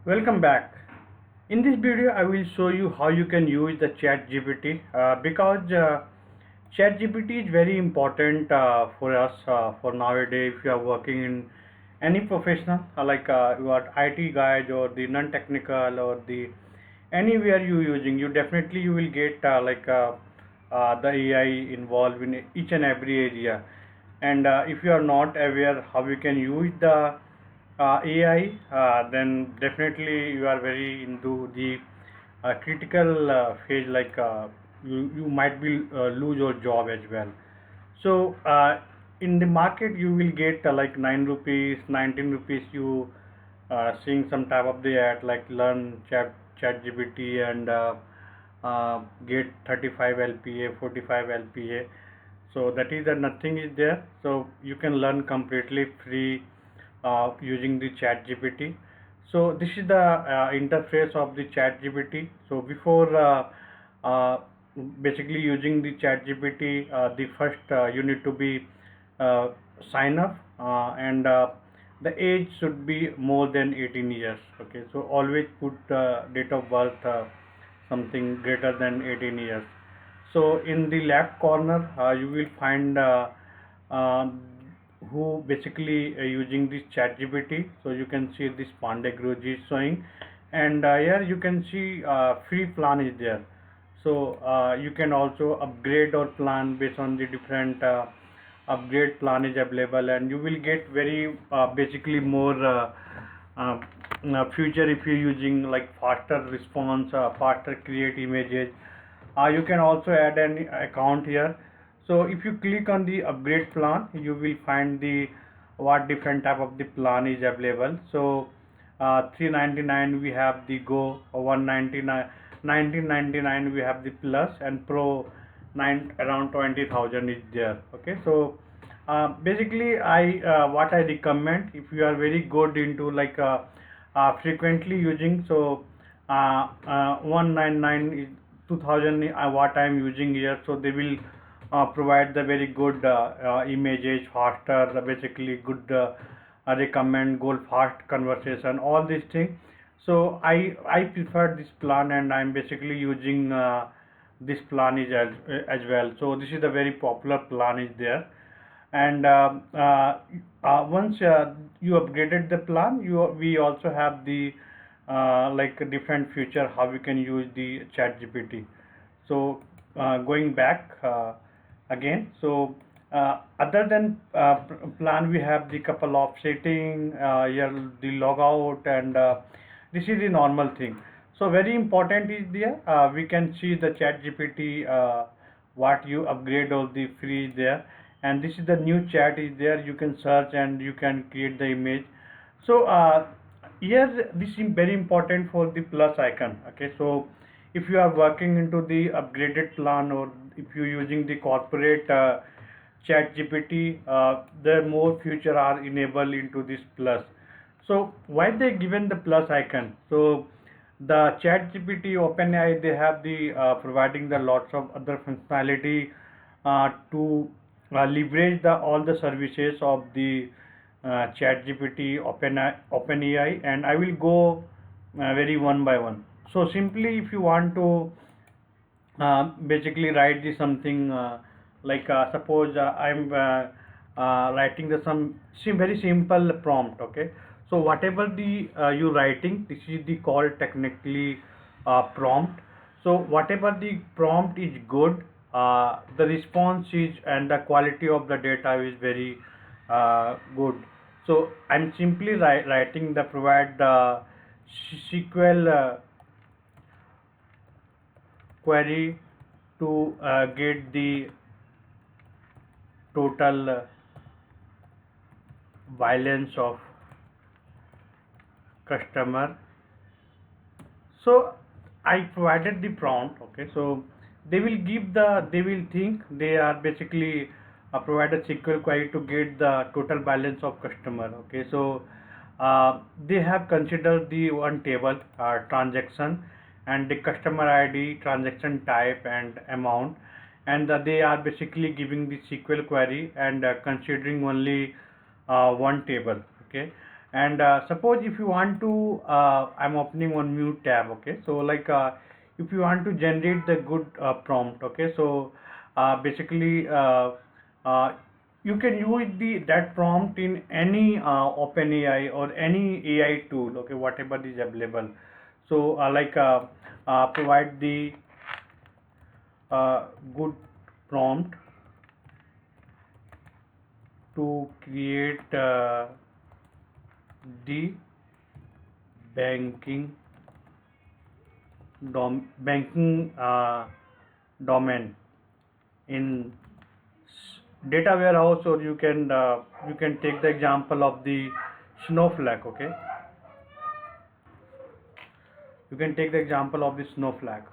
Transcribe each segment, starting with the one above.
Welcome back. In this video, I will show you how you can use the ChatGPT because ChatGPT is very important for us for nowadays. If you are working in any professional, you are IT guys or the non-technical or the anywhere you using, you will get the AI involved in each and every area. And if you are not aware how you can use the AI, then definitely you are very into the critical phase. You might be lose your job as well. So in the market, you will get like 9 rupees, 19 rupees. You seeing some type of the ad like learn chat GPT and get 35 LPA, 45 LPA. So that is that nothing is there. So you can learn completely free using the chat gpt. So this is the interface of the chat gpt. So before uh, basically using the chat gpt, the first you need to be uh, sign up, and the age should be more than 18 years. Okay, so always put date of birth something greater than 18 years. So in the left corner, you will find uh, who basically using this chat gpt. So you can see this Pandey Guruji is showing, and here you can see free plan is there. So you can also upgrade or plan based on the different upgrade plan is available, and you will get very basically more uh, future if you're using like faster response, faster create images. You can also add an account here. So if you click on the upgrade plan, you will find the what different type of the plan is available. So 399 we have the go, 199 1999 we have the plus, and pro 9 around 20,000 is there. Okay, so basically I what I recommend, if you are very good into frequently using, so 199 is 2000 what I am using here. So they will provide the very good images faster, basically good recommend goal fast conversation, all these things. So I prefer this plan, and I'm basically using this plan is as well. So this is a very popular plan is there. And once you upgraded the plan, you we also have the like a different feature how we can use the chat gpt. So going back again, so other than plan, we have the couple of setting here, the logout, and this is the normal thing. So very important is there, we can see the chat gpt what you upgrade all the free there. And this is the new chat is there, you can search and you can create the image. So here this is very important for the plus icon. Okay, so if you are working into the upgraded plan, or if you're using the corporate chat gpt, the more feature are enabled into this plus. So why they given the plus icon? So the chat gpt openai, they have the providing the lots of other functionality to leverage the all the services of the ChatGPT, OpenAI, and I will go very one by one. So simply, if you want to basically write the something suppose I'm writing the very simple prompt. Okay, so whatever the you writing, this is the called technically prompt. So whatever the prompt is good, the response is and the quality of the data is very good. So I'm simply writing the provide SQL query to get the total balance of customer. So I provided the prompt. Okay, so they will think they are basically provide a SQL query to get the total balance of customer. Okay, so they have considered the one table transaction and the customer ID, transaction type, and amount, and they are basically giving the SQL query and considering only one table. Okay, And suppose if you want to I'm opening one new tab. Okay, so like if you want to generate the good prompt. Okay, so basically uh, you can use the that prompt in any OpenAI or any AI tool. Okay, whatever is available. So provide the good prompt to create the banking banking domain in data warehouse, or you can take the example of the snowflake. Okay, you can take the example of the snowflake.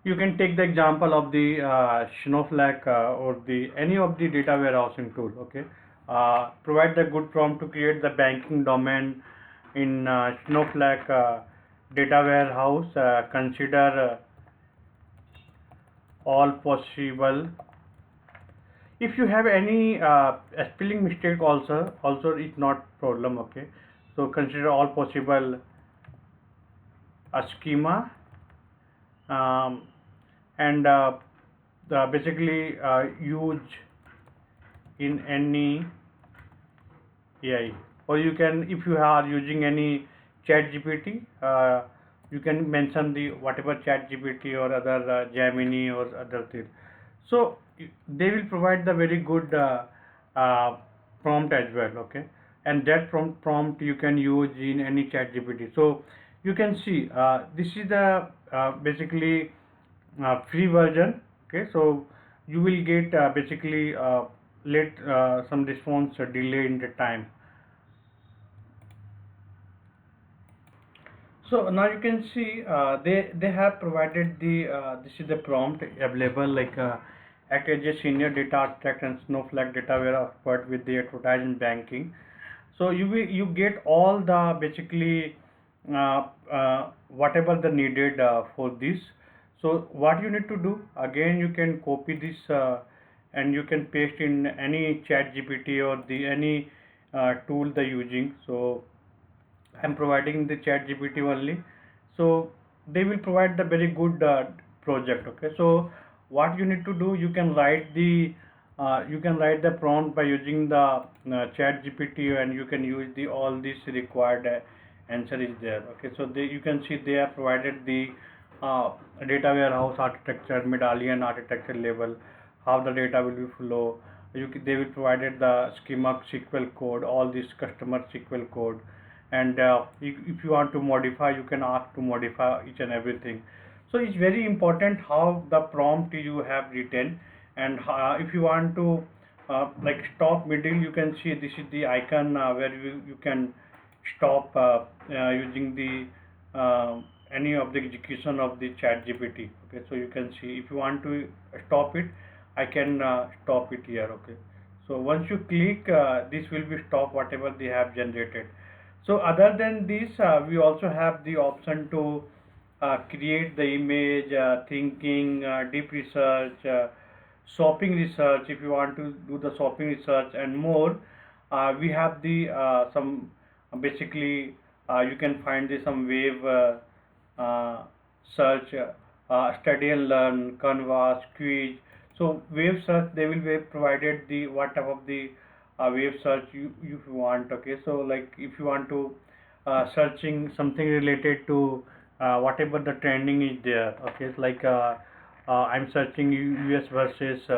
You can take the example of the snowflake or the any of the data warehousing tool. Okay, provide the good prompt to create the banking domain in snowflake data warehouse. Consider all possible. If you have any spelling mistake also it's not problem. Okay, so consider all possible schema, um, and basically use in any AI, or you can, if you are using any chat GPT, you can mention the whatever chat GPT or other Gemini or other thing. So they will provide the very good uh, prompt as well. Okay, and that prompt you can use in any chat GPT. So you can see this is the basically free version. Okay, so you will get basically let some response delay in the time. So now you can see they have provided the this is the prompt available, like act as a senior data architect and snowflake data warehouse expert with the advertising banking. So you get all the basically whatever the needed for this. So what you need to do, again you can copy this and you can paste in any chat GPT or the any tool they're using. So I'm providing the chat GPT only. So they will provide the very good project. Okay, so what you need to do, you can write the prompt by using the chat GPT, and you can use the all this required answer is there. Okay, so you can see they have provided the uh, data warehouse architecture, medallion architecture level, how the data will be flow. They will provided the schema SQL code, all this customer SQL code, and if you want to modify, you can ask to modify each and everything. So it's very important how the prompt you have written, and if you want to like stop middle, you can see this is the icon where you can stop using the any of the execution of the chat GPT. Okay, so you can see if you want to stop it, I can stop it here. Okay, so once you click this will be stop whatever they have generated. So other than this, we also have the option to create the image, thinking, deep research, shopping research. If you want to do the shopping research and more, we have the some basically you can find the some wave search, study and learn, canvas, quiz. So wave search, they will be provided the what type of the wave search you want. Okay, so like if you want to searching something related to whatever the trending is there. Okay, it's like I'm searching US versus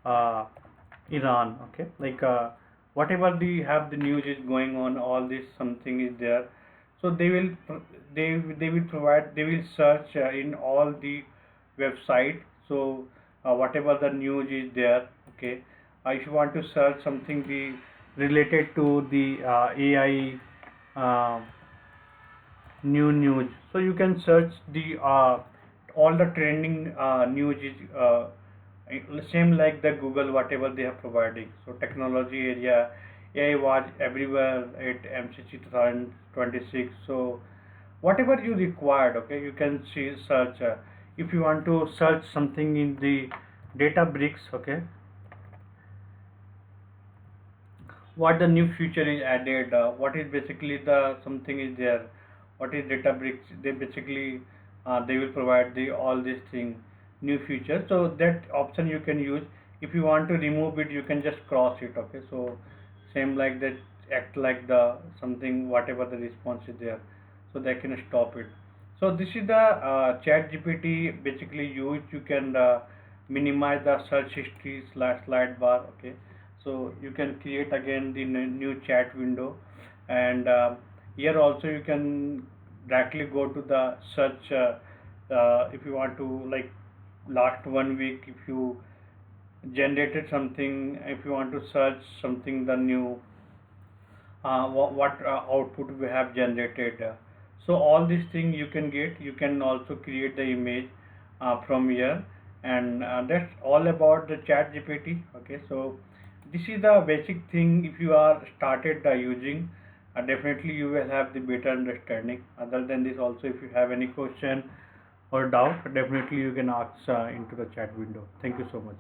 uh, Iran. Okay, like whatever the have the news is going on, all this something is there. So they will provide, they will search in all the website. So whatever the news is there. Okay, if you want to search something the related to the AI new news, so you can search the all the trending news is same like the Google whatever they are providing. So technology area, AI was everywhere at MCC 2026. So whatever you required, okay, you can see search. If you want to search something in the Databricks, okay, what the new feature is added, what is basically the something is there, what is data bricks. They basically they will provide the all these thing new features. So that option you can use. If you want to remove it, you can just cross it. Okay, so same like that, act like the something whatever the response is there, so they can stop it. So this is the chat gpt basically used. You can minimize the search history slash slide bar. Okay, so you can create again the new chat window, and here also you can directly go to the search, if you want to, like, last 1 week if you generated something, if you want to search something the new, what output we have generated. So all these things you can get. You can also create the image from here, and that's all about the chat gpt. Okay, so this is the basic thing. If you are started using, definitely you will have the better understanding. Other than this also, if you have any question or doubt, definitely you can ask into the chat window. Thank you so much.